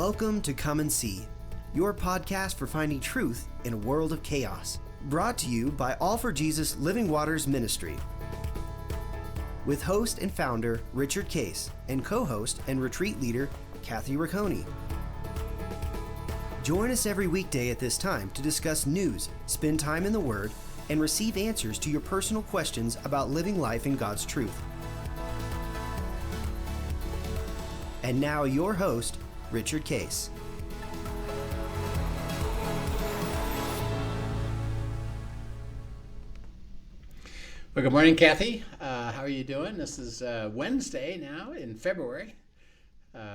Welcome to Come and See, your podcast for finding truth in a world of chaos. Brought to you by All for Jesus Living Waters Ministry. With host and founder Richard Case and co-host and retreat leader Kathy Ricconi. Join us every weekday at this time to discuss news, spend time in the Word, and receive answers to your personal questions about living life in God's truth. And now your host, Richard Case. Well, good morning, Kathy. How are you doing? This is Wednesday now in February.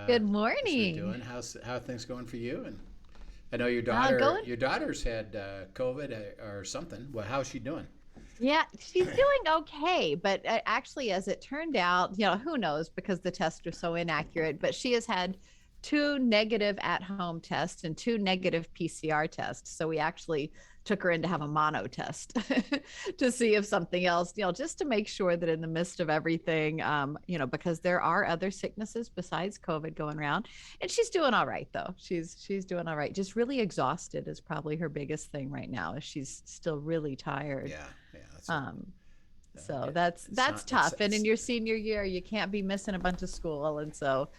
Good morning. How are you doing? How are things going for you? And I know your daughter's had COVID or something. Well, how's she doing? Yeah, she's doing okay, but actually, as it turned out, who knows, because the tests are so inaccurate, but she has had 2 negative at-home tests and 2 negative PCR tests. So we actually took her in to have a mono test to see if something else, just to make sure that in the midst of everything, because there are other sicknesses besides COVID going around, and she's doing all right though. She's doing all right. Just really exhausted is probably her biggest thing right now. Is she's still really tired. Yeah. So that's tough. And in your senior year, you can't be missing a bunch of school. And so,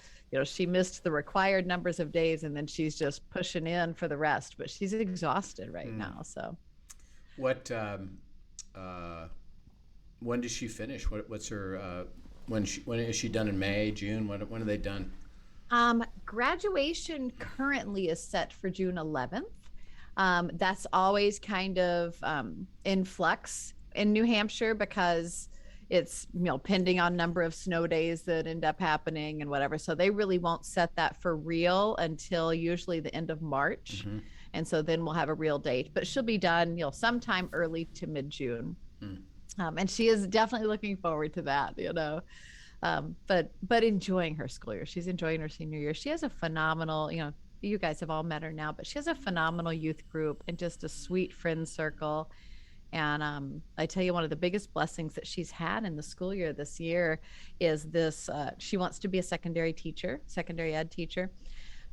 she missed the required numbers of days, and then she's just pushing in for the rest, but she's exhausted right now. So what, when does she finish? What's her, when is she done in May, June? When are they done? Graduation currently is set for June 11th. That's always kind of in flux in New Hampshire because it's, pending on number of snow days that end up happening and whatever. So they really won't set that for real until usually the end of March. Mm-hmm. And so then we'll have a real date, but she'll be done, sometime early to mid-June. And she is definitely looking forward to that, but enjoying her school year. She's enjoying her senior year. She has a phenomenal, you guys have all met her now, but she has a phenomenal youth group and just a sweet friend circle. And I tell you, one of the biggest blessings that she's had in the school year this year is this. She wants to be a secondary ed teacher.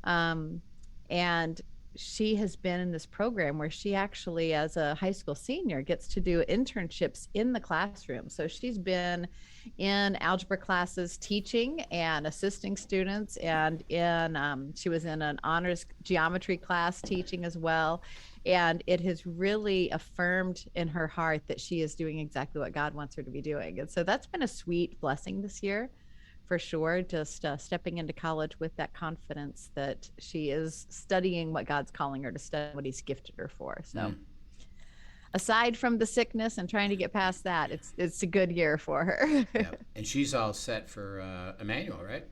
And she has been in this program where she actually, as a high school senior, gets to do internships in the classroom. So she's been in algebra classes teaching and assisting students, and she was in an honors geometry class teaching as well. And it has really affirmed in her heart that she is doing exactly what God wants her to be doing. And so that's been a sweet blessing this year, for sure, just stepping into college with that confidence that she is studying what God's calling her to study, what he's gifted her for. So aside from the sickness and trying to get past that, it's a good year for her. Yep. And she's all set for Emmanuel, right?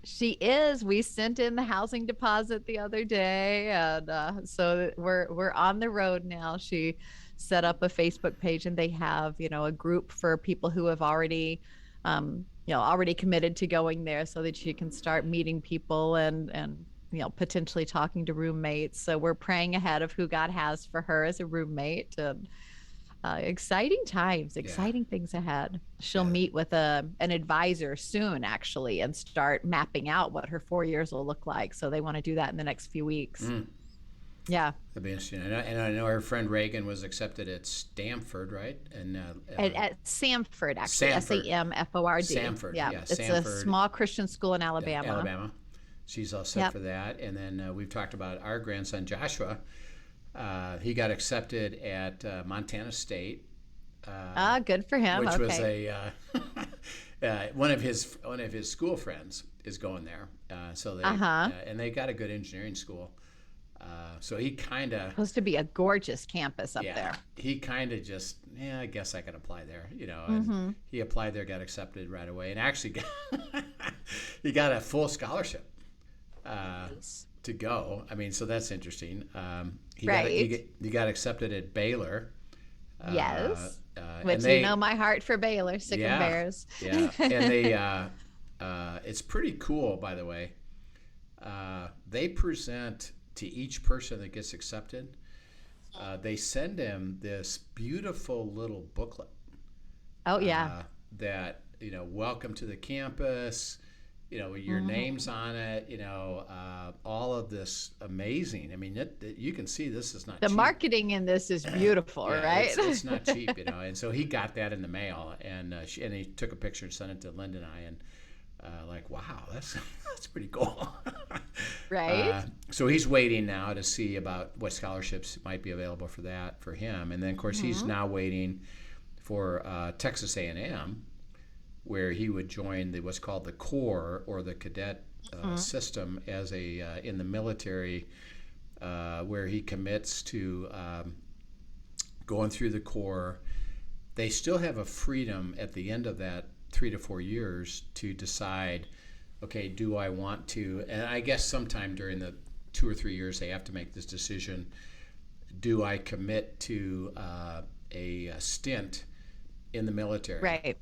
She is. We sent in the housing deposit the other day, and so we're on the road now. She set up a Facebook page, and they have a group for people who have already committed to going there, so that she can start meeting people and potentially talking to roommates. So we're praying ahead of who God has for her as a roommate. And exciting times, exciting things ahead. She'll meet with an advisor soon, actually, and start mapping out what her 4 years will look like. So they want to do that in the next few weeks. Yeah. That'd be interesting. And I know her friend Reagan was accepted at Stanford, right? And at Samford, actually. Samford. Samford. Samford. Yeah. It's Samford. a small Christian school in Alabama. Alabama. She's all set for that. And then we've talked about our grandson, Joshua. He got accepted at Montana State. Good for him. Which was one of his school friends is going there. So they and they got a good engineering school. So he kind of supposed to be a gorgeous campus up there. He kind of just I guess I could apply there, And he applied there, got accepted right away, and actually he got a full scholarship. To go. I mean, so that's interesting. He got accepted at Baylor. Yes. Which my heart for Baylor, Sick and Bears. Yeah. And they, it's pretty cool, by the way. They present to each person that gets accepted, they send him this beautiful little booklet. Oh, yeah. That, welcome to the campus. your name's on it, all of this amazing. I mean, you can see this is not the cheap. Marketing in this is beautiful, Yeah, right? it's not cheap, and so he got that in the mail, and he took a picture and sent it to Linda and I, and like, wow, that's pretty cool. Right. So he's waiting now to see about what scholarships might be available for him, and then of course he's now waiting for Texas A&M, where he would join what's called the Corps, or the cadet system, as in the military, where he commits to going through the Corps. They still have a freedom at the end of that 3 to 4 years to decide, okay, do I want to, and I guess sometime during the 2 or 3 years they have to make this decision, do I commit to a stint in the military? Right.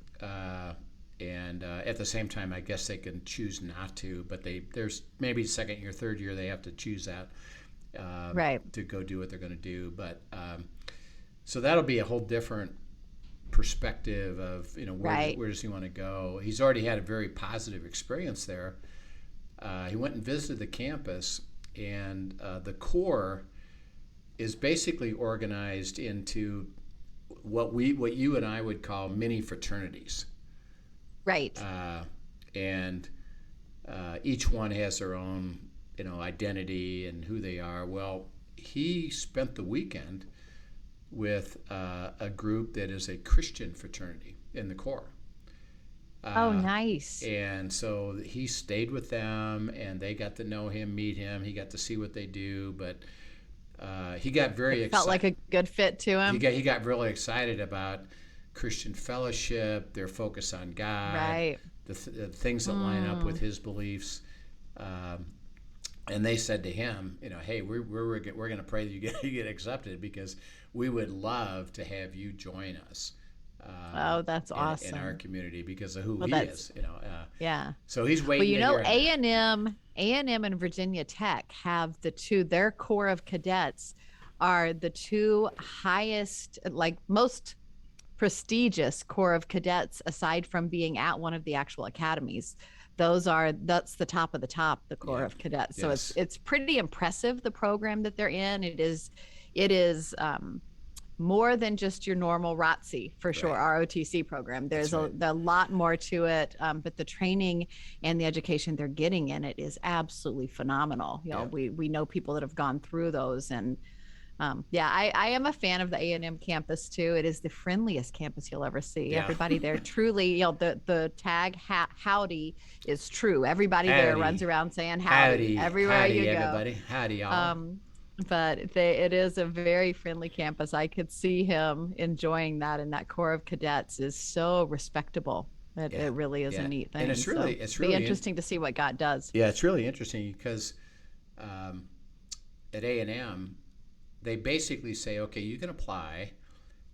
And at the same time, I guess they can choose not to, but there's maybe second year, third year, they have to choose that to go do what they're going to do. But so that'll be a whole different perspective of, where does he want to go? He's already had a very positive experience there. He went and visited the campus, and the Corps is basically organized into what you and I would call mini fraternities. Right. And each one has their own, identity and who they are. Well, he spent the weekend with a group that is a Christian fraternity in the Corps. Oh, nice. And so he stayed with them, and they got to know him, meet him. He got to see what they do, but he got very excited. Felt like a good fit to him. He got really excited about Christian fellowship, their focus on God, right? The things that line up with his beliefs. And they said to him, hey, we're going to pray that you get accepted, because we would love to have you join us. That's awesome. In our community, because of who he is. Yeah. So he's waiting. Well, A&M and Virginia Tech have their Corps of Cadets are the two highest, like most prestigious Corps of Cadets, aside from being at one of the actual academies. That's the top of the top, the Corps of Cadets. So it's pretty impressive, the program that they're in. It is more than just your normal ROTC, for sure, ROTC program. There's a lot more to it, but the training and the education they're getting in it is absolutely phenomenal. We know people that have gone through those, and I am a fan of the A&M campus too. It is the friendliest campus you'll ever see. Yeah. Everybody there truly, the tag howdy is true. Everybody there runs around saying howdy everywhere you go. Everybody. Howdy, y'all. But it is a very friendly campus. I could see him enjoying that, and that Corps of Cadets is so respectable. It really is a neat thing. And it's really interesting to see what God does. Yeah, it's really interesting because at A&M, they basically say, okay, you can apply,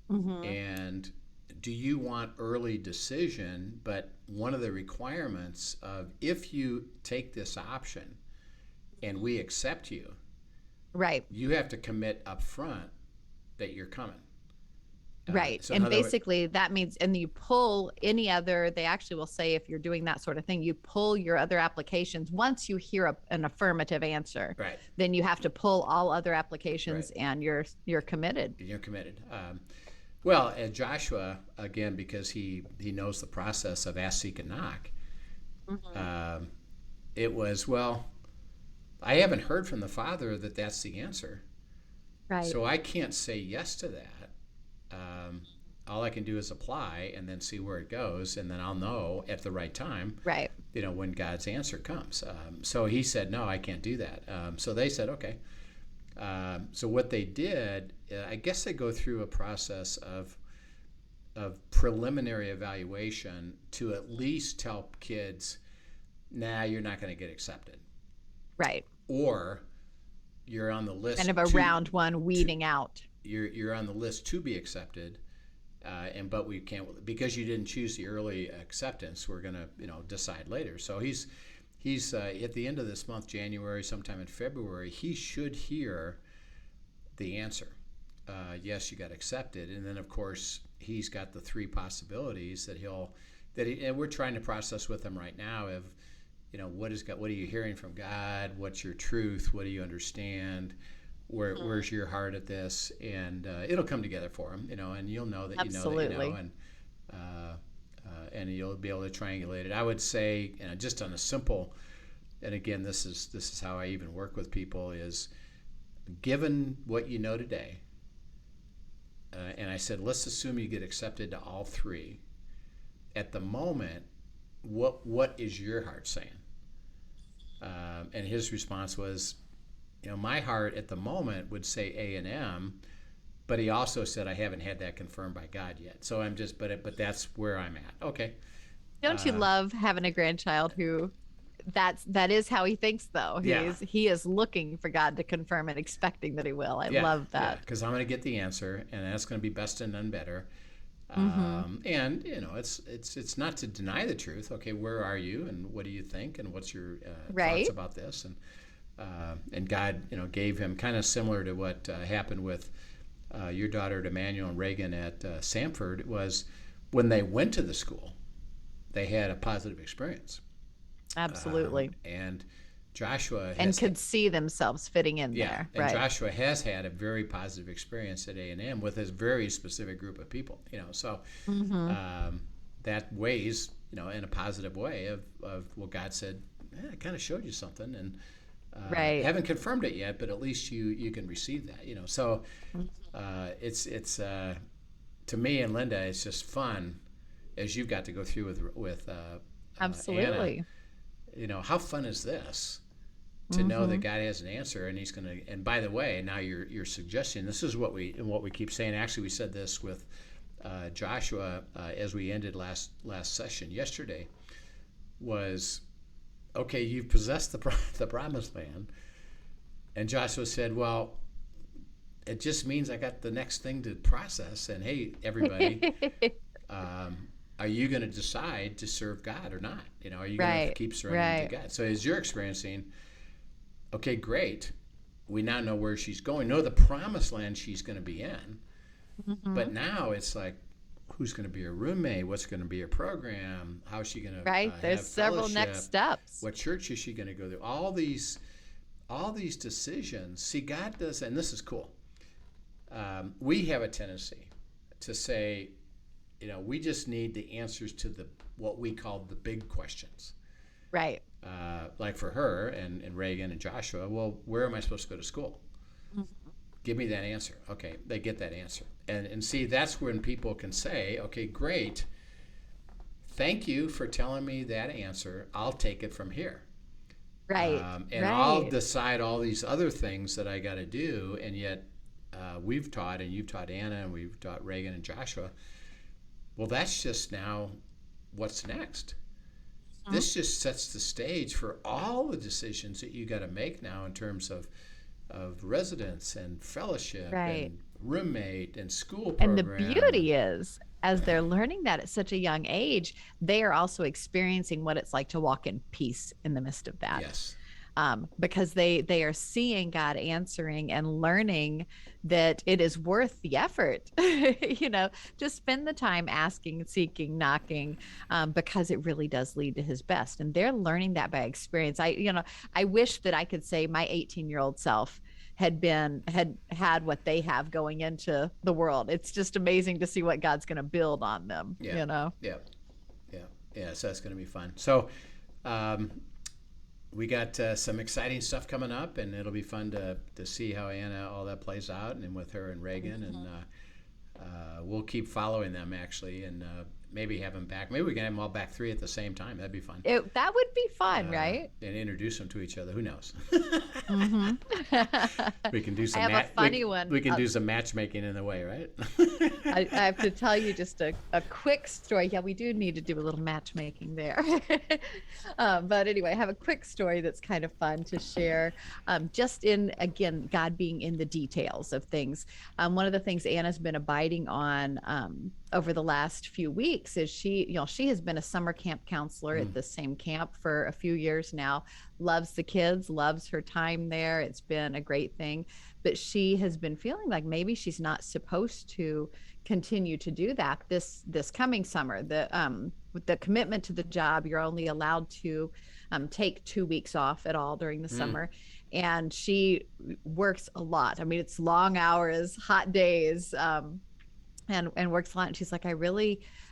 and do you want early decision? But one of the requirements of, if you take this option and we accept you, right, you have to commit up front that you're coming. Right. So and basically that means, and you pull any other, they actually will say, if you're doing that sort of thing, you pull your other applications. Once you hear an affirmative answer, then you have to pull all other applications, and you're committed. You're committed. Well, and Joshua, again, because he knows the process of ask, seek, and knock, it was, well, I haven't heard from the Father that that's the answer. Right. So I can't say yes to that. All I can do is apply and then see where it goes, and then I'll know at the right time, right, when God's answer comes. So he said, no, I can't do that. So they said, okay. So what they did, I guess they go through a process of preliminary evaluation to at least tell kids, nah, you're not going to get accepted. Right. Or you're on the list. Kind of a round one weeding out. You're on the list to be accepted, but we can't, because you didn't choose the early acceptance. We're gonna decide later. So he's at the end of this month, January, sometime in February, he should hear the answer. Yes, you got accepted, and then of course he's got the three possibilities and we're trying to process with him right now of, what is God? What are you hearing from God? What's your truth? What do you understand? Where's your heart at this? And it'll come together for him, and you'll know that Absolutely. you know that you know, and you'll be able to triangulate it. I would say, just on a simple, and again, this is how I even work with people is, given what you know today, and I said, let's assume you get accepted to all three. At the moment, what is your heart saying? And his response was, my heart at the moment would say A&M, but he also said, I haven't had that confirmed by God yet. So I'm just, but that's where I'm at. Okay. Don't you love having a grandchild who that is how he thinks, though. He is looking for God to confirm and expecting that he will. I love that. Because I'm going to get the answer, and that's going to be best and none better. And it's not to deny the truth. Okay, where are you, and what do you think, and what's your thoughts about this? And God, gave him kind of similar to what happened with your daughter Emmanuel and Reagan at Samford. Was when they went to the school, they had a positive experience. Absolutely. And Joshua could see themselves fitting in there. And Joshua has had a very positive experience at A&M with a very specific group of people. So that weighs, in a positive way of well, God said, I kind of showed you something, and haven't confirmed it yet, but at least you can receive that. So it's to me and Linda, it's just fun as you've got to go through with Absolutely. Anna. How fun is this to know that God has an answer, and he's going to, and by the way, now you're suggesting, this is what we keep saying. Actually, we said this with Joshua as we ended last session yesterday, was, okay, you've possessed the promised land. And Joshua said, well, it just means I got the next thing to process. And hey, everybody, are you going to decide to serve God or not? Are you going to keep surrendering to God? So as you're experiencing, okay, great. We now know where she's going. Know the promised land she's going to be in. But now it's like, who's going to be her roommate? What's going to be her program? How's she going to There's several next steps. What church is she going to go to? All these decisions. See, God does, and this is cool. We have a tendency to say, we just need the answers to what we call the big questions. Right. Like for her and Reagan and Joshua, well, where am I supposed to go to school? Give me that answer. Okay, they get that answer. And see, that's when people can say, okay, great. Thank you for telling me that answer. I'll take it from here. Right. I'll decide all these other things that I got to do. And yet we've taught, and you've taught Anna, and we've taught Reagan and Joshua. Well, that's just now what's next. This just sets the stage for all the decisions that you got to make now in terms of residence and fellowship and roommate and school program. And the beauty is, as they're learning that at such a young age, they are also experiencing what it's like to walk in peace in the midst of that. Yes. Because they are seeing God answering and learning that it is worth the effort, to spend the time asking, seeking, knocking, because it really does lead to his best. And they're learning that by experience. I wish that I could say my 18-year-old self had had what they have going into the world. It's just amazing to see what God's going to build on them. Yeah. So that's going to be fun. So, we got some exciting stuff coming up, and it'll be fun to see how Anna all that plays out, and with her and Reagan, and we'll keep following them actually, and maybe have them back. Maybe we can have them all back 3 at the same time. That'd be fun. That would be fun, right? And introduce them to each other. Who knows? We can do some. I have a funny one. We can do some matchmaking in the way, right? I have to tell you just a quick story. Yeah, we do need to do a little matchmaking there. But anyway, I have a quick story that's kind of fun to share. Just in, again, God being in the details of things. One of the things Anna's been abiding on over the last few weeks is she has been a summer camp counselor at the same camp for a few years now, loves the kids, loves her time there. It's been a great thing, but she has been feeling like maybe she's not supposed to continue to do that this coming summer. with the commitment to the job, you're only allowed to take 2 weeks off at all during the summer. And she works a lot. I mean, it's long hours, hot days, and works a lot. And she's like,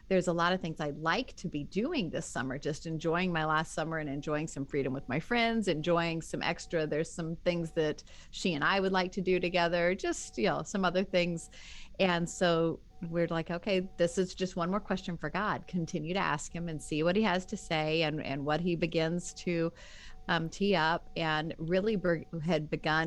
there's a lot of things I'd like to be doing this summer, just enjoying my last summer and enjoying some freedom with my friends, enjoying some extra. There's some things that she and I would like to do together, just, some other things. And so we're like, okay, this is just one more question for God. Continue to ask him and see what he has to say, and what he begins to tee up. And really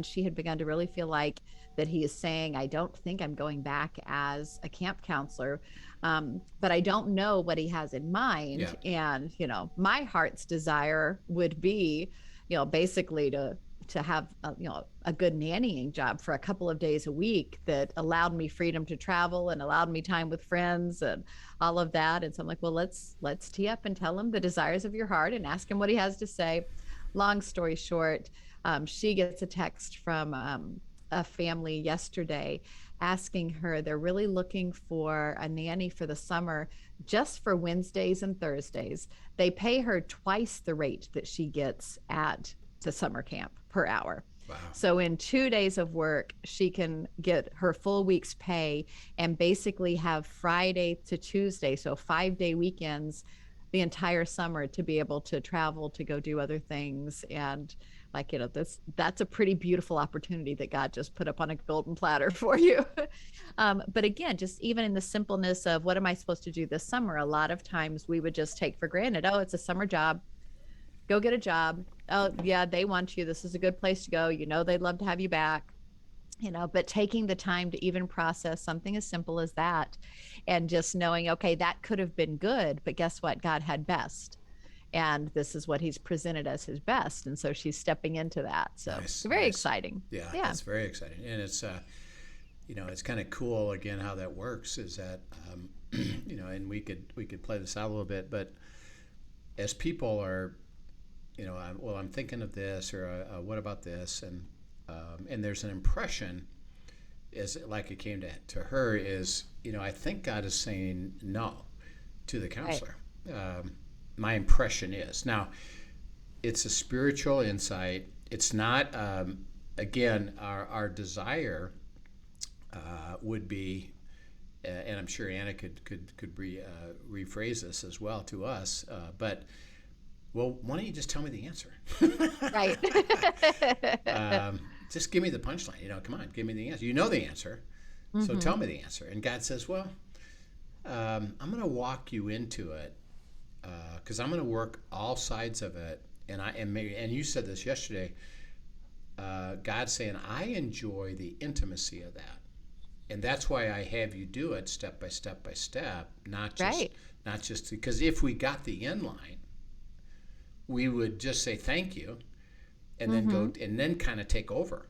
she had begun to really feel like that he is saying, I don't think I'm going back as a camp counselor, but I don't know what he has in mind. Yeah. And, my heart's desire would be, basically to have a good nannying job for a couple of days a week that allowed me freedom to travel and allowed me time with friends and all of that. And so I'm like, well, let's tee up and tell him the desires of your heart and ask him what he has to say. Long story short, she gets a text from a family yesterday asking her, they're really looking for a nanny for the summer, just for Wednesdays and Thursdays. They pay her twice the rate that she gets at the summer camp per hour. Wow. So in 2 days of work, she can get her full week's pay and basically have Friday to Tuesday, so 5-day weekends, the entire summer, to be able to travel, to go do other things. And that's a pretty beautiful opportunity that God just put up on a golden platter for you. But again, just even in the simpleness of what am I supposed to do this summer? A lot of times we would just take for granted, oh, it's a summer job. Go get a job. Oh yeah, they want you. This is a good place to go. They'd love to have you back. But taking the time to even process something as simple as that, and just knowing, okay, that could have been good, but guess what? God had best. And this is what he's presented as his best. And so she's stepping into that. So nice, very exciting. Yeah, it's very exciting. And it's, it's kind of cool, again, how that works is that, and we could play this out a little bit, but as people are, I'm thinking of this, or what about this? And there's an impression, is like it came to her, is, I think God is saying no to the counselor. Right. My impression is. Now, it's a spiritual insight. It's not, again, our desire would be, and I'm sure Anna could rephrase this as well to us, but, well, why don't you just tell me the answer? Right. Just give me the punchline. Come on, give me the answer. You know the answer, so tell me the answer. And God says, well, I'm going to walk you into it, because I'm going to work all sides of it. And you said this yesterday, God's saying, I enjoy the intimacy of that. And that's why I have you do it step by step by step, not just because if we got the end line, we would just say thank you and then go and then kind of take over.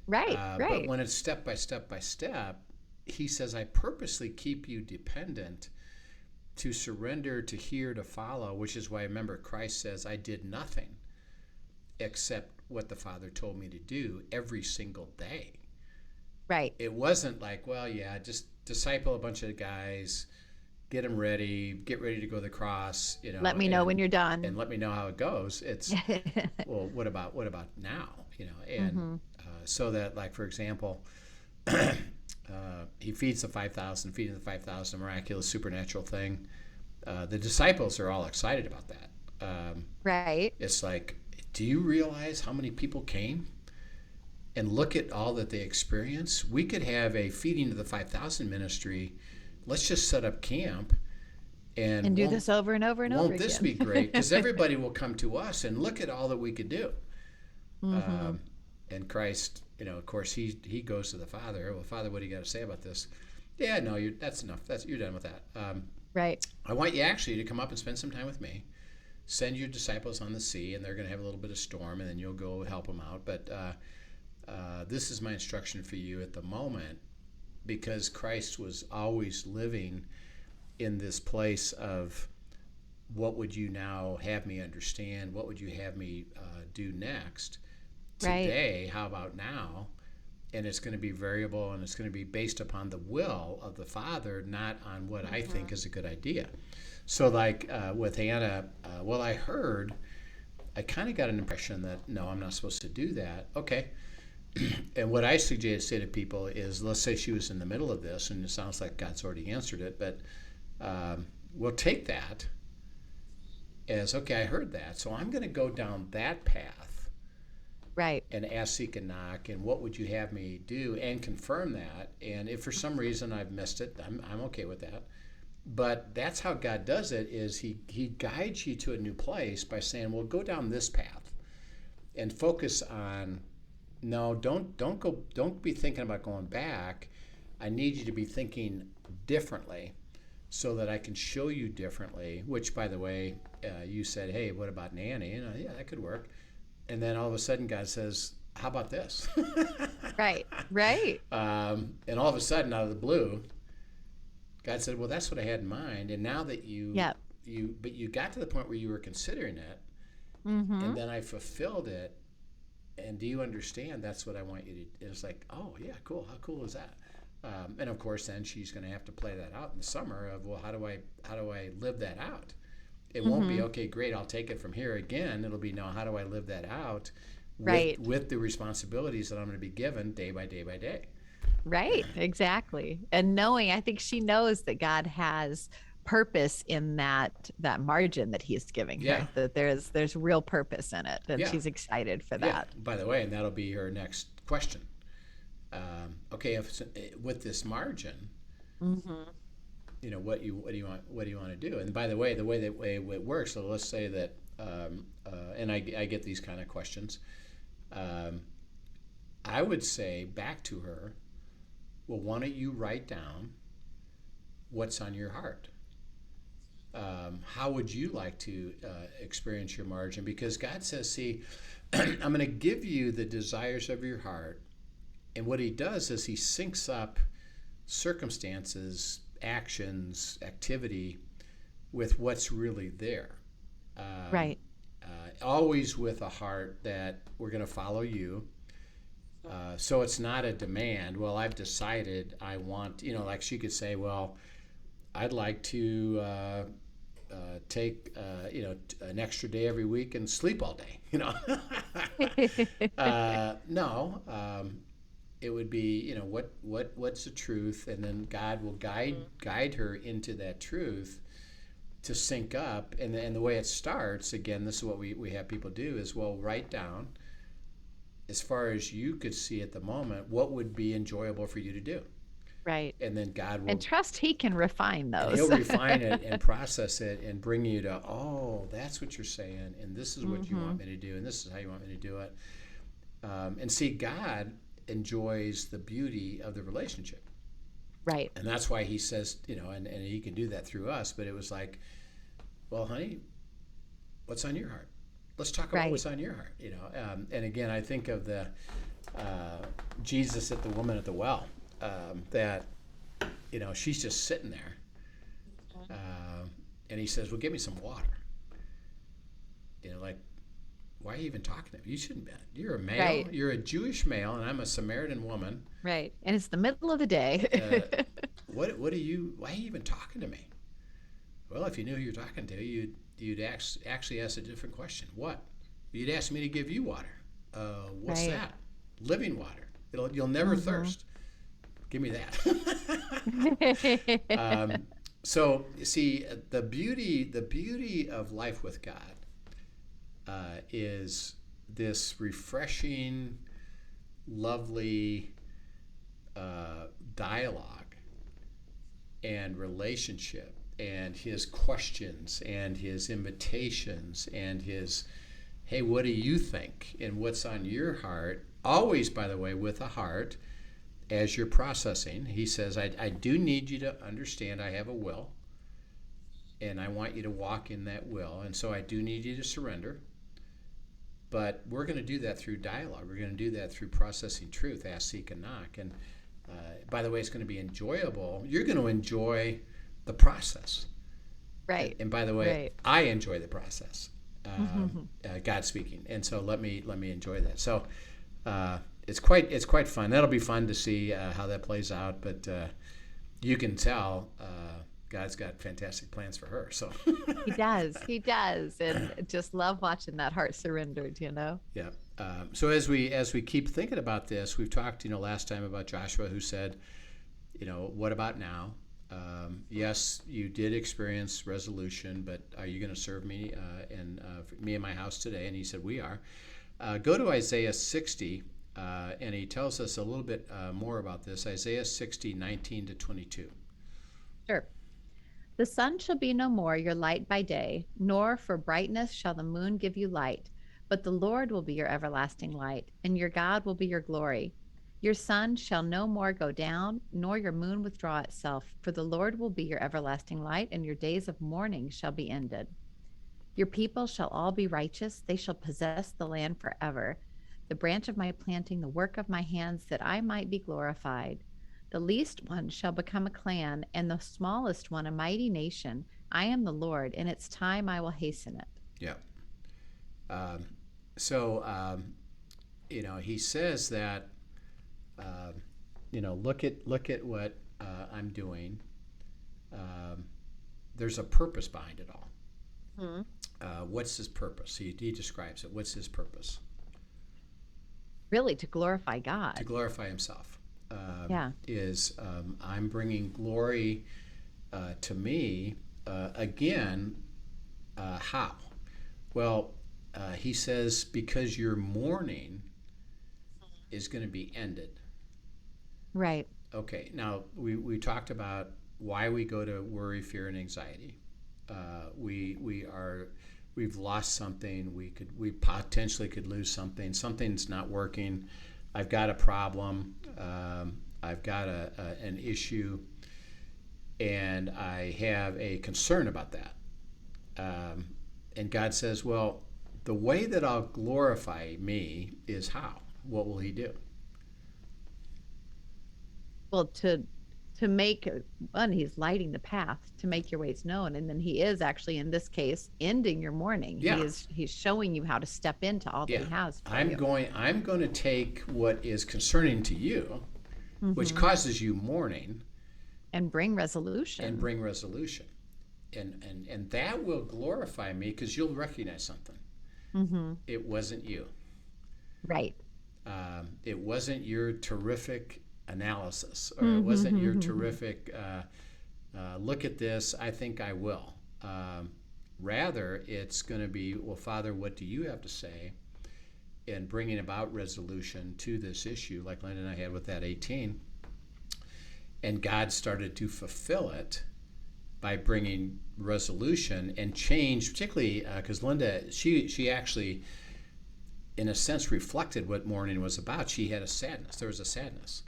Right. But when it's step by step by step, he says, I purposely keep you dependent to surrender, to hear, to follow, which is why I remember Christ says, I did nothing except what the Father told me to do every single day. Right. It wasn't like, well, yeah, just disciple a bunch of guys, get them ready, get ready to go to the cross. Let me know when you're done, and let me know how it goes. It's well, what about now? And so that, like, for example, he feeds the 5,000, feeding the 5,000, a miraculous supernatural thing. The disciples are all excited about that. Right. It's like, do you realize how many people came? And look at all that they experience. We could have a feeding to the 5,000 ministry. Let's just set up camp and do this over and over and over again. Won't this be great? Because everybody will come to us and look at all that we could do. And Christ, of course, he goes to the Father. Well, Father, what do you got to say about this? Yeah, no, that's enough. You're done with that. Right. I want you actually to come up and spend some time with me. Send your disciples on the sea, and they're going to have a little bit of storm, and then you'll go help them out. But this is my instruction for you at the moment, because Christ was always living in this place of, what would you now have me understand? What would you have me do next? Today, how about now? and it's going to be variable, and it's going to be based upon the will of the Father, not on what I think is a good idea. So like with Anna, I kind of got an impression that, no, I'm not supposed to do that. Okay. And what I suggest say to people is, let's say she was in the middle of this, and it sounds like God's already answered it, but we'll take that as, okay, I heard that, so I'm going to go down that path. Right. And ask, seek, and knock, and what would you have me do, and confirm that. And if for some reason I've missed it, I'm okay with that. But that's how God does it, is he guides you to a new place by saying, well, go down this path and focus on, no, don't be thinking about going back. I need you to be thinking differently so that I can show you differently, which, by the way, you said, hey, what about Nanny? Yeah, that could work. And then all of a sudden God says, how about this? Right. And all of a sudden, out of the blue, God said, well, that's what I had in mind. And now that you got to the point where you were considering it, and then I fulfilled it. And do you understand? That's what I want you to. It's like, oh yeah, cool. How cool is that? And of course, then she's going to have to play that out in the summer. Of, well, how do I live that out? It won't be, okay, great, I'll take it from here again. It'll be, no, how do I live that out with the responsibilities that I'm going to be given day by day by day? Right, exactly. And knowing, I think she knows that God has purpose in that margin that he's giving her, that there's real purpose in it, and she's excited for that. By the way, and that'll be her next question. Okay, with this margin, you know, what do you want to do? And by the way, the way it works, so let's say that, and I get these kind of questions. I would say back to her, well, why don't you write down what's on your heart? How would you like to experience your margin? Because God says, see, I'm going to give you the desires of your heart. And what he does is he syncs up circumstances, actions, activity with what's really there. Right. Always with a heart that we're going to follow you. So it's not a demand. Well, I've decided I want, like she could say, well, I'd like to take, an extra day every week and sleep all day, No, it would be, what's the truth? And then God will guide her into that truth to sync up. And the way it starts, again, this is what we have people do, is, well, write down, as far as you could see at the moment, what would be enjoyable for you to do. Right. And then God will... And trust he can refine those. He'll refine it and process it and bring you to, oh, that's what you're saying, and this is what you want me to do, and this is how you want me to do it. And see, God enjoys the beauty of the relationship. Right. And that's why he says, and he can do that through us, but it was like, well, honey, what's on your heart? Let's talk about what's on your heart, And again, I think of the Jesus at the woman at the well, that, she's just sitting there. And he says, well, give me some water. Like, why are you even talking to me? You shouldn't be. You're a male. Right. You're a Jewish male, and I'm a Samaritan woman. Right. And it's the middle of the day. Why are you even talking to me? Well, if you knew who you're talking to, you'd actually ask a different question. What? You'd ask me to give you water. What's that? Living water. You'll never thirst. Give me that. So you see, the beauty of life with God is this refreshing, lovely dialogue and relationship, and his questions and his invitations and his, hey, what do you think? And what's on your heart? Always, by the way, with a heart, as you're processing. He says, I do need you to understand I have a will, and I want you to walk in that will. And so I do need you to surrender. But we're going to do that through dialogue. We're going to do that through processing truth, ask, seek, and knock. And by the way, it's going to be enjoyable. You're going to enjoy the process. Right. And by the way, I enjoy the process. God speaking. And so let me enjoy that. So it's quite fun. That'll be fun to see how that plays out. But you can tell God's got fantastic plans for her. So He does, and just love watching that heart surrendered. Yeah. So as we keep thinking about this, we've talked, last time about Joshua, who said, what about now? Yes, you did experience resolution, but are you going to serve me and me and my house today? And he said, we are. Go to Isaiah 60, and he tells us a little bit more about this. Isaiah 60, 19 to 22. Sure. The sun shall be no more your light by day, nor for brightness shall the moon give you light. But the Lord will be your everlasting light, and your God will be your glory. Your sun shall no more go down, nor your moon withdraw itself, for the Lord will be your everlasting light, and your days of mourning shall be ended. Your people shall all be righteous, they shall possess the land forever. The branch of my planting, the work of my hands, that I might be glorified. The least one shall become a clan, and the smallest one a mighty nation. I am the Lord, in its time I will hasten it. Yeah. So he says that, look at what I'm doing. There's a purpose behind it all. Mm-hmm. What's his purpose? He describes it. What's his purpose? Really, to glorify God. To glorify himself. Is I'm bringing glory to me again. How? Well, he says because your mourning is going to be ended. Right. Okay. Now we talked about why we go to worry, fear, and anxiety. We've lost something. We potentially could lose something. Something's not working. I've got a problem. I've got an issue, and I have a concern about that. And God says, well, the way that I'll glorify me is how? What will he do? Well, to make one, he's lighting the path to make your ways known, and then he is actually, in this case, ending your mourning. Yeah. He's showing you how to step into all that he has for I'm you. I'm going to take what is concerning to you, mm-hmm. which causes you mourning, and bring resolution. And that will glorify me because you'll recognize something. Mm-hmm. It wasn't you. Right. It wasn't your terrific analysis, or it wasn't your terrific, look at this, I think I will. Rather, it's going to be, well, Father, what do you have to say in bringing about resolution to this issue, like Linda and I had with that 18. And God started to fulfill it by bringing resolution and change, particularly because Linda, she actually, in a sense, reflected what mourning was about. She had a sadness. There was a sadness.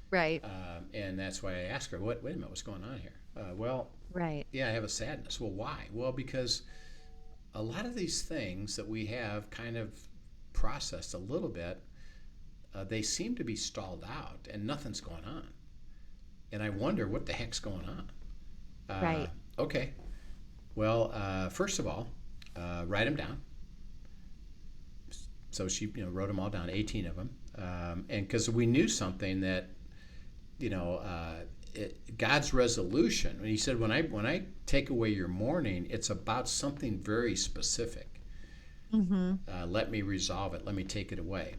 Right. And that's why I asked her, wait a minute, what's going on here? Right. Yeah, I have a sadness. Well, why? Well, because a lot of these things that we have kind of processed a little bit, they seem to be stalled out and nothing's going on. And I wonder what the heck's going on. Right. Okay. Well, first of all, write them down. So she, wrote them all down, 18 of them. And because we knew something that, God's resolution. He said, when I take away your mourning, it's about something very specific. Mm-hmm. Let me resolve it. Let me take it away.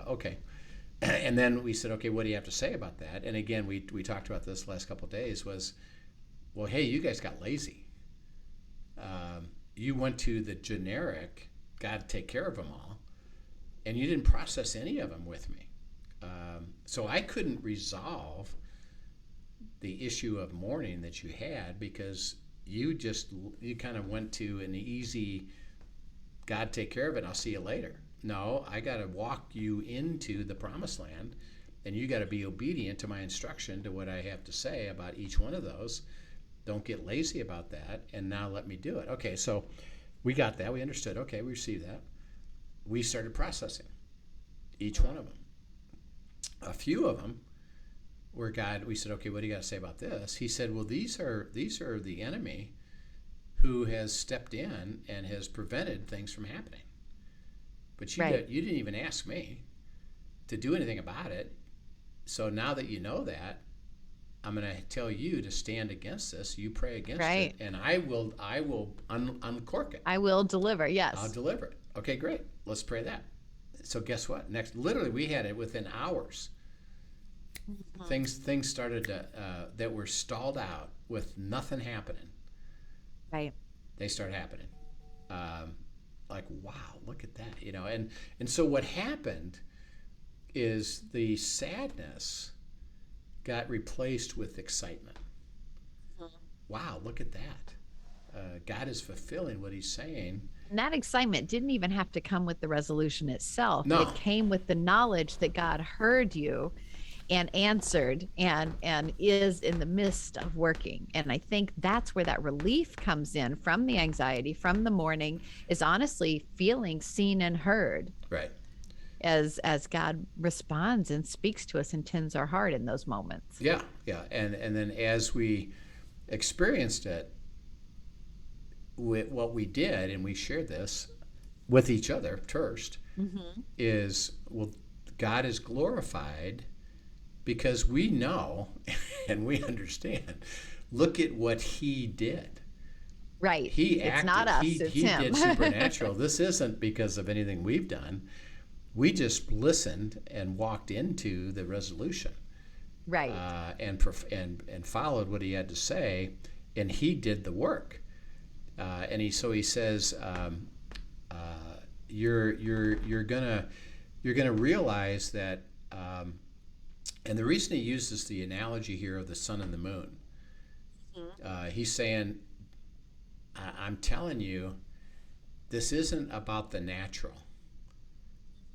Okay. And then we said, okay, what do you have to say about that? And again, we talked about this the last couple of days was, well, hey, you guys got lazy. You went to the generic, God take care of them all, and you didn't process any of them with me. So I couldn't resolve the issue of mourning that you had because you kind of went to an easy, God take care of it, I'll see you later. No, I got to walk you into the promised land, and you got to be obedient to my instruction to what I have to say about each one of those. Don't get lazy about that, and now let me do it. Okay, so we got that. We understood. Okay, we received that. We started processing each one of them. A few of them where God, we said, okay, what do you got to say about this? He said, well, these are the enemy who has stepped in and has prevented things from happening. But you didn't even ask me. to do anything about it. So now that you know that, I'm going to tell you to stand against this. You pray against it, and I will uncork it. I will deliver. Yes, I'll deliver it. Okay, great. Let's pray that. So guess what? Literally, we had it within hours. Things started to that were stalled out with nothing happening. Right. They start happening. Like, wow, look at that, And so what happened is the sadness got replaced with excitement. Wow, look at that. God is fulfilling what he's saying. And that excitement didn't even have to come with the resolution itself. No. It came with the knowledge that God heard you and answered and is in the midst of working. And I think that's where that relief comes in from the anxiety, from the mourning, is honestly feeling seen and heard. Right. As God responds and speaks to us and tends our heart in those moments. Yeah. And then as we experienced it, what we did, and we shared this with each other first, is, well, God is glorified because we know and we understand. Look at what he did. Right. He acted. It's not us, it's him. He did supernatural. This isn't because of anything we've done. We just listened and walked into the resolution. Right. And followed what he had to say, and he did the work. And he says, you're gonna realize that. And the reason he uses the analogy here of the sun and the moon, he's saying, I'm telling you, this isn't about the natural.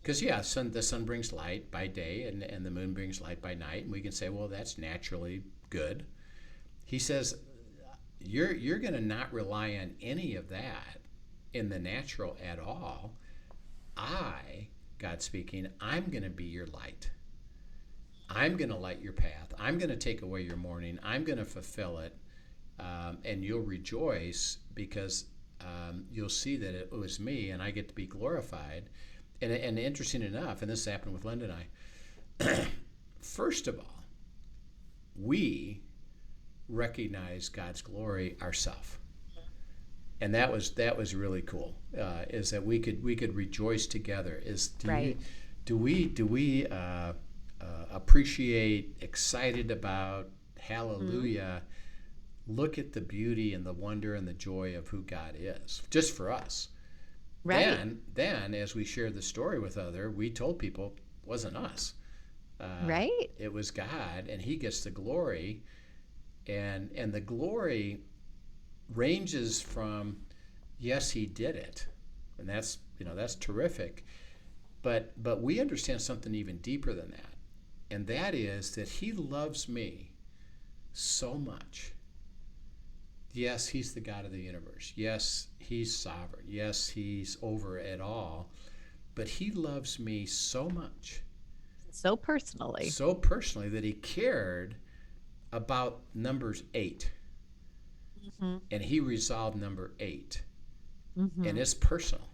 Because, the sun brings light by day and the moon brings light by night. And we can say, well, that's naturally good. He says, you're going to not rely on any of that in the natural at all. God speaking, I'm going to be your light. I'm going to light your path. I'm going to take away your mourning. I'm going to fulfill it. And you'll rejoice because you'll see that it was me and I get to be glorified. And interesting enough, and this happened with Linda and I, first of all, we recognize God's glory ourselves. And that was really cool, is that we could rejoice together. Do we appreciate, excited about, hallelujah, look at the beauty and the wonder and the joy of who God is, just for us. Right. Then as we shared the story with we told people it wasn't us. Right. It was God, and he gets the glory. And the glory ranges from, yes, he did it. And that's terrific. But we understand something even deeper than that. And that is that he loves me so much. Yes, he's the God of the universe. Yes, he's sovereign. Yes, he's over it all. But he loves me so much. So personally that he cared about numbers 8. And he resolved number 8. And it's personal.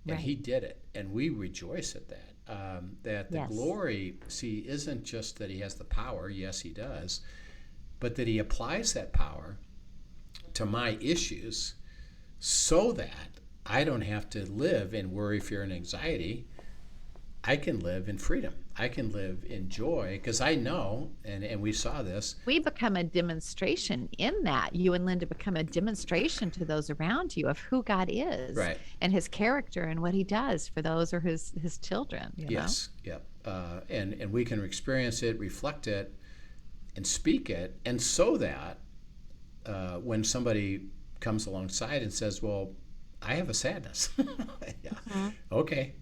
And he did it. And we rejoice at that. That the glory, isn't just that he has the power. Yes, he does. But that he applies that power to my issues so that I don't have to live in worry, fear, and anxiety. I can live in freedom. I can live in joy because I know, and we saw this. We become a demonstration in that. You and Linda become a demonstration to those around you of who God is, right, and his character and what he does for those or his children. Yes, yep. And we can experience it, reflect it, and speak it. And so that when somebody comes alongside and says, well, I have a sadness. Okay,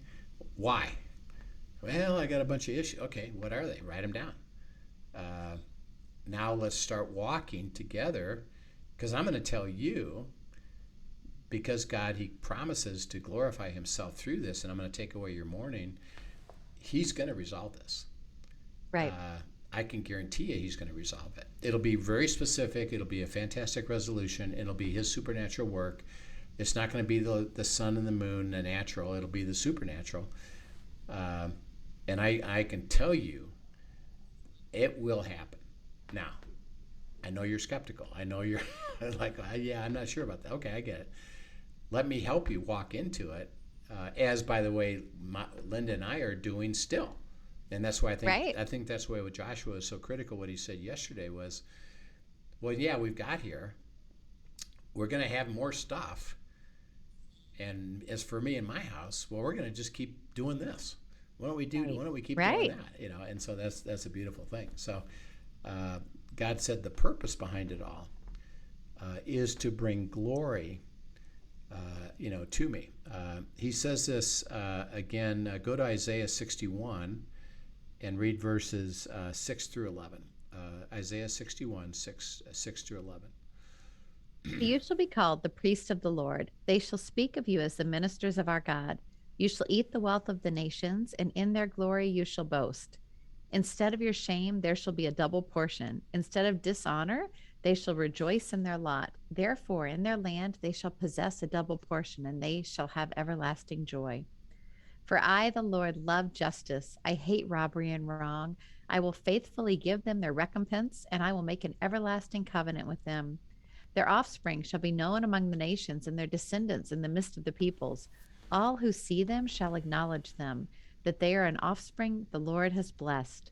why? Well, I got a bunch of issues. Okay, what are they? Write them down. Now let's start walking together, because I'm going to tell you, because God, he promises to glorify himself through this, and I'm going to take away your mourning. He's going to resolve this. Right. I can guarantee you he's going to resolve it. It'll be very specific. It'll be a fantastic resolution. It'll be his supernatural work. It's not going to be the sun and the moon, the natural. It'll be the supernatural. And I can tell you, it will happen. Now, I know you're skeptical. I know you're like, yeah, I'm not sure about that. Okay, I get it. Let me help you walk into it, as, by the way, Linda and I are doing still. And that's why I think that's why what Joshua is so critical. What he said yesterday was, well, yeah, we've got here. We're going to have more stuff. And as for me and my house, well, we're going to just keep doing this. Why don't we keep doing that? You know, and so that's a beautiful thing. So God said the purpose behind it all is to bring glory, to me. He says this again. Go to Isaiah 61 and read verses 6 through 11. Isaiah 61, 6 through 11. You shall be called the priest of the Lord. They shall speak of you as the ministers of our God. You shall eat the wealth of the nations, and in their glory you shall boast. Instead of your shame, there shall be a double portion. Instead of dishonor, they shall rejoice in their lot. Therefore, in their land they shall possess a double portion, and they shall have everlasting joy. For I, the Lord, love justice. I hate robbery and wrong. I will faithfully give them their recompense, and I will make an everlasting covenant with them. Their offspring shall be known among the nations, and their descendants in the midst of the peoples. All who see them shall acknowledge them, that they are an offspring the Lord has blessed.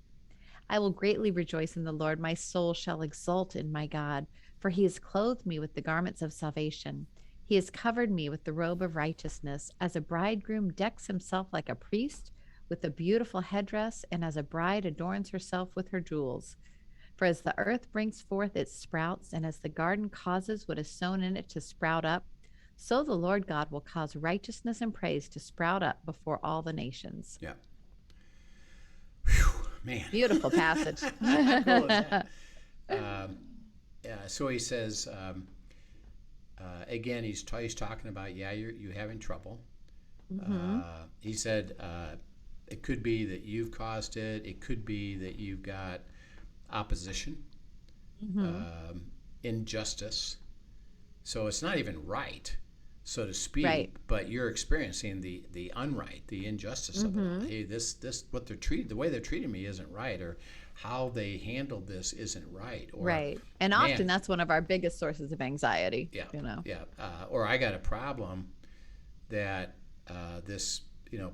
I will greatly rejoice in the Lord. My soul shall exult in my God, for he has clothed me with the garments of salvation. He has covered me with the robe of righteousness, as a bridegroom decks himself like a priest with a beautiful headdress, and as a bride adorns herself with her jewels. For as the earth brings forth its sprouts, and as the garden causes what is sown in it to sprout up, so the Lord God will cause righteousness and praise to sprout up before all the nations. Yeah. Whew, man. Beautiful passage. Cool is that? So he says, again, he's talking about, you're having trouble. Mm-hmm. He said, it could be that you've caused it. It could be that you've got opposition, injustice. So it's not even right, so to speak, but you're experiencing the unright, the injustice of it all. Hey, this what they're treated, the way they're treating me isn't right, or how they handled this isn't right. Or, and often that's one of our biggest sources of anxiety. Or I got a problem that this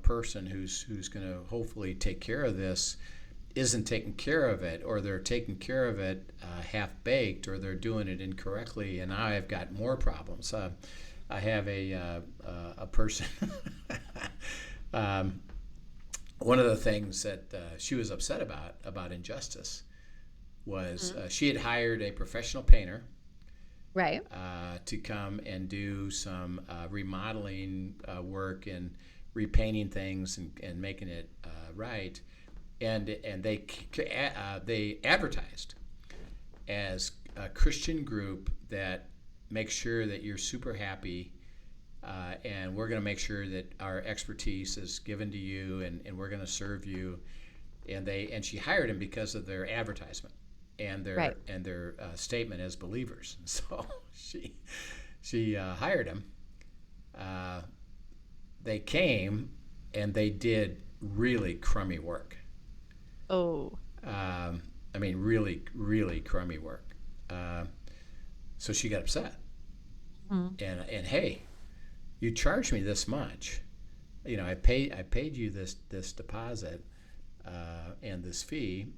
person who's going to hopefully take care of this isn't taking care of it, or they're taking care of it half-baked, or they're doing it incorrectly, and now I've got more problems. I have a person, one of the things that she was upset about injustice was she had hired a professional painter to come and do some remodeling work and repainting things and making it right. And they advertised as a Christian group that makes sure that you're super happy, and we're going to make sure that our expertise is given to you, and we're going to serve you. And she hired him because of their advertisement and their statement as believers. So she hired him. They came and they did really crummy work. Really, really crummy work. So she got upset. And hey, you charged me this much. I paid you this deposit and this fee,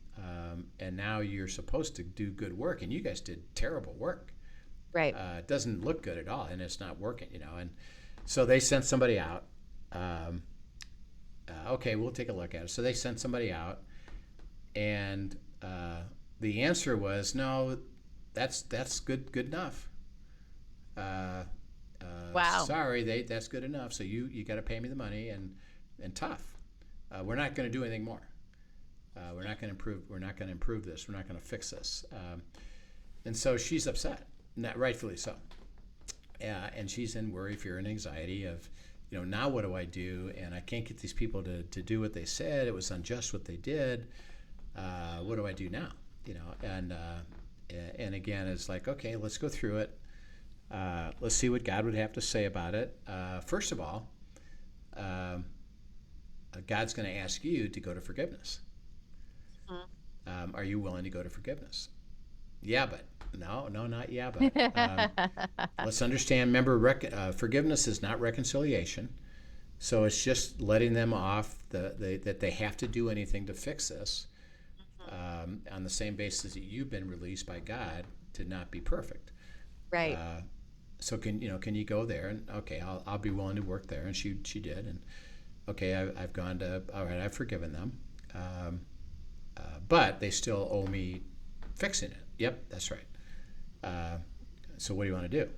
and now you're supposed to do good work, and you guys did terrible work. It doesn't look good at all, and it's not working. And so they sent somebody out. Okay, we'll take a look at it. So they sent somebody out. And the answer was, no, that's good enough. Wow. Sorry, that's good enough. So you got to pay me the money and tough. We're not going to do anything more. We're not going to improve. We're not going to improve this. We're not going to fix this. And so she's upset, rightfully so. And she's in worry, fear, and anxiety of, now what do I do? And I can't get these people to do what they said. It was unjust what they did. What do I do now? And again, it's like, okay, let's go through it. Let's see what God would have to say about it. First of all, God's going to ask you to go to forgiveness. Are you willing to go to forgiveness? Yeah, but no, not yeah, but. Let's understand, remember, forgiveness is not reconciliation. So it's just letting them off that they have to do anything to fix this, on the same basis that you've been released by God to not be perfect. Right. So can you go there? And okay, I'll be willing to work there. And she did. And okay, I've gone to, all right, I've forgiven them. But they still owe me fixing it. Yep, that's right. So what do you want to do?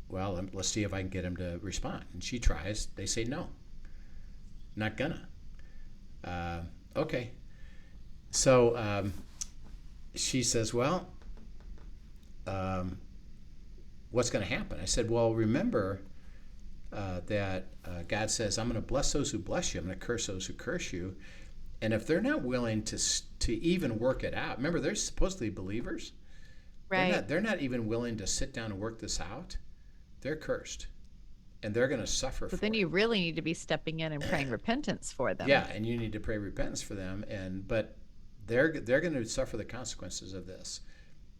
Well, let's see if I can get them to respond. And she tries. They say no. Not gonna. Okay. So she says, well, what's going to happen? I said, well, remember that God says, I'm going to bless those who bless you. I'm going to curse those who curse you. And if they're not willing to even work it out, remember, they're supposedly believers. Right. They're not even willing to sit down and work this out. They're cursed, and they're going to suffer. But then you really need to be stepping in and praying repentance for them. Yeah, and you need to pray repentance for them. But they're going to suffer the consequences of this.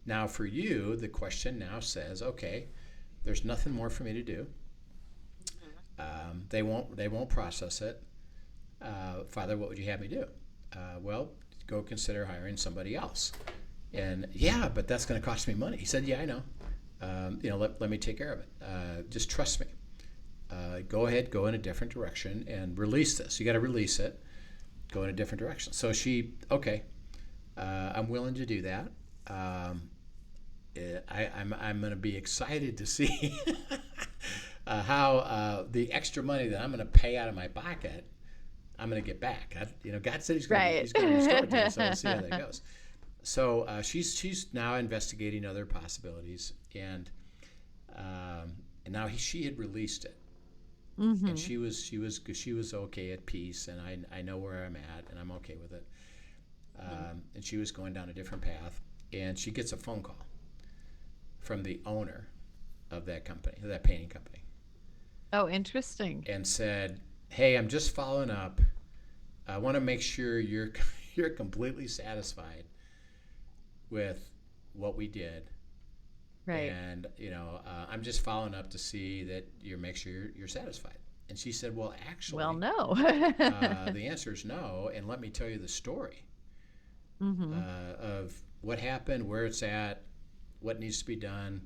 Now, for you, the question now says, okay, there's nothing more for me to do. They won't process it. Father, what would you have me do? Well, go consider hiring somebody else. And yeah, but that's going to cost me money. He said, yeah, I know. Let me take care of it. Just trust me. Go ahead, go in a different direction and release this. You got to release it. Go in a different direction. So okay, I'm willing to do that. I'm going to be excited to see how the extra money that I'm going to pay out of my pocket, I'm going to get back. God said He's going to restore it to me, so we'll see how that goes. So she's now investigating other possibilities, and now she had released it, and she was okay at peace, and I know where I'm at, and I'm okay with it. And she was going down a different path, and she gets a phone call from the owner of that company, that painting company. Oh, interesting. And said, "Hey, I'm just following up. I want to make sure you're completely satisfied with what we did, right? And I'm just following up to see that make sure you're satisfied." And she said, "Well, actually, no." The answer is no. And let me tell you the story of what happened, where it's at, what needs to be done.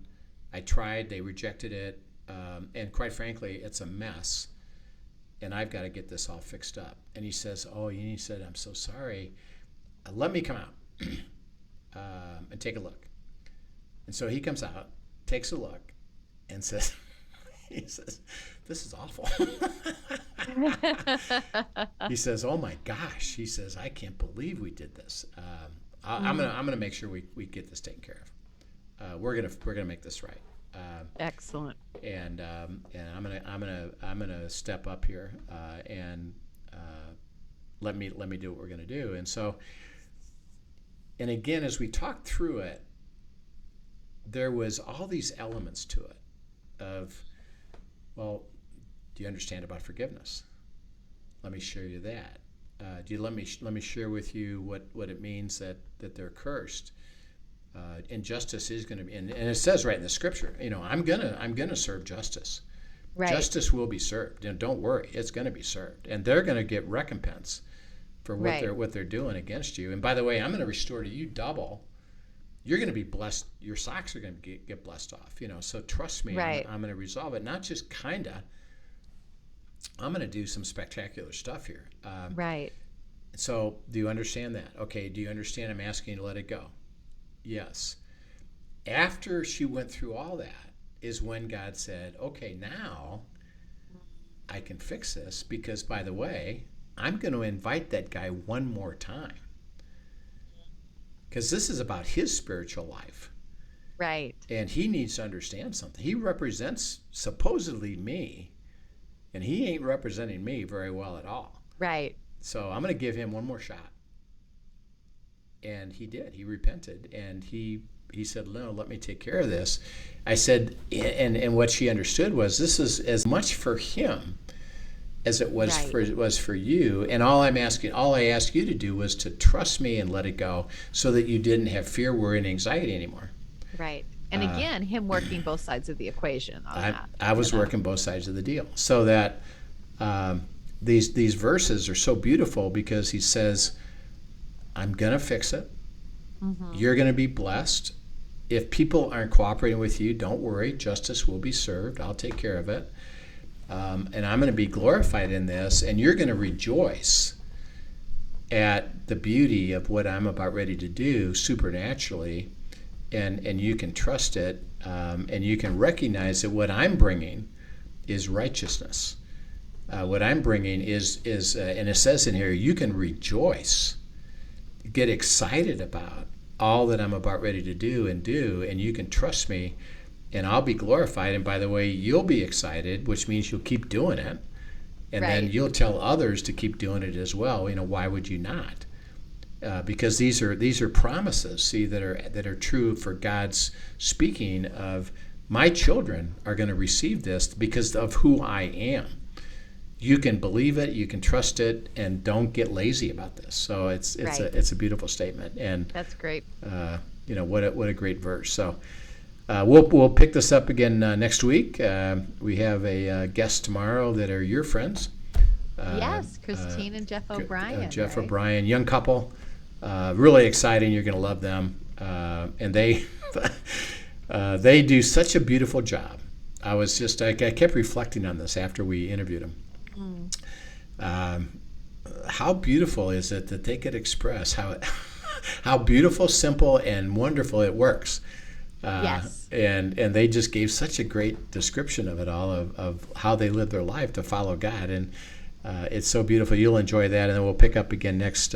I tried; they rejected it, and quite frankly, it's a mess. And I've got to get this all fixed up." And he says, he said, "I'm so sorry. Let me come out." And take a look. And so he comes out, takes a look, and says, "This is awful." He says, "Oh my gosh." He says, "I can't believe we did this. I'm gonna make sure we get this taken care of. We're gonna make this right." Excellent. And I'm gonna step up here and let me do what we're gonna do. And so. And again, as we talked through it, there was all these elements to it of, well, do you understand about forgiveness? Let me show you that. Let me share with you what it means that they're cursed. And justice is going to be, and it says right in the scripture, I'm gonna serve justice. Right. Justice will be served. Don't worry, it's going to be served, and they're going to get recompense for what they're doing against you. And by the way, I'm going to restore to you double. You're going to be blessed. Your socks are going to get blessed off. So trust me. Right. I'm going to resolve it. Not just kinda. I'm going to do some spectacular stuff here. Right. So do you understand that? Okay. Do you understand? I'm asking you to let it go. Yes. After she went through all that is when God said, "Okay, now I can fix this, because by the way, I'm going to invite that guy one more time, because this is about his spiritual life." Right. And he needs to understand something. He represents supposedly me, and he ain't representing me very well at all. Right. So I'm going to give him one more shot. And he did. He repented, and he said, "No, let me take care of this." I said, and what she understood was this is as much for him as it was Right. for you. And all I asked you to do was to trust me and let it go, so that you didn't have fear, worry, and anxiety anymore. Right. And again, him working both sides of the equation on that. I was working both sides of the deal, so that these verses are so beautiful, because he says, I'm gonna fix it. Mm-hmm. You're gonna be blessed. If people aren't cooperating with you, don't worry. Justice will be served. I'll take care of it. And I'm going to be glorified in this, and you're going to rejoice at the beauty of what I'm about ready to do supernaturally, and you can trust it, and you can recognize that what I'm bringing is righteousness. What I'm bringing is and it says in here, you can rejoice, get excited about all that I'm about ready to do, and you can trust me, and I'll be glorified. And by the way, you'll be excited, which means you'll keep doing it. And then you'll tell others to keep doing it as well. Why would you not? Because these are promises, see, that are true for God's speaking of, my children are going to receive this because of who I am. You can believe it, you can trust it, and don't get lazy about this. So it's a beautiful statement, and that's great. What a great verse. So we'll pick this up again next week. We have a guest tomorrow that are your friends. Yes, Christine and Jeff O'Brien. Jeff O'Brien, young couple, really exciting. You're going to love them, and they they do such a beautiful job. I kept reflecting on this after we interviewed them. How beautiful is it that they could express how beautiful, simple, and wonderful it works. Yes. And they just gave such a great description of it all, of how they live their life to follow God. And it's so beautiful. You'll enjoy that. And then we'll pick up again next.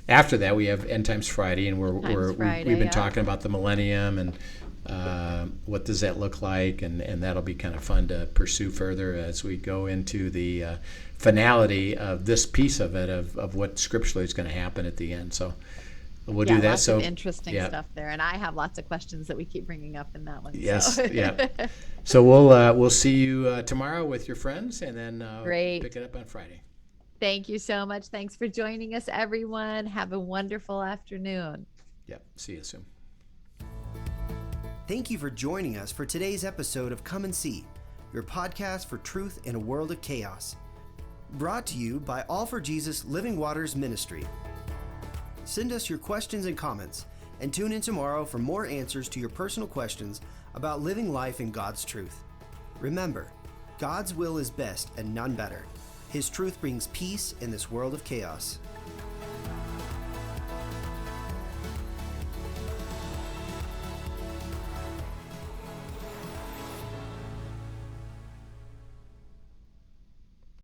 After that, we have End Times Friday, and we've been talking about the millennium and what does that look like, and that'll be kind of fun to pursue further as we go into the finality of this piece of it, of what scripturally is going to happen at the end. So we'll do that. Lots of interesting stuff there, and I have lots of questions that we keep bringing up in that one. Yes, yeah. So we'll see you tomorrow with your friends, and then pick it up on Friday. Thank you so much. Thanks for joining us, everyone. Have a wonderful afternoon. Yep. See you soon. Thank you for joining us for today's episode of Come and See, your podcast for truth in a world of chaos. Brought to you by All for Jesus Living Waters Ministry. Send us your questions and comments, and tune in tomorrow for more answers to your personal questions about living life in God's truth. Remember, God's will is best and none better. His truth brings peace in this world of chaos.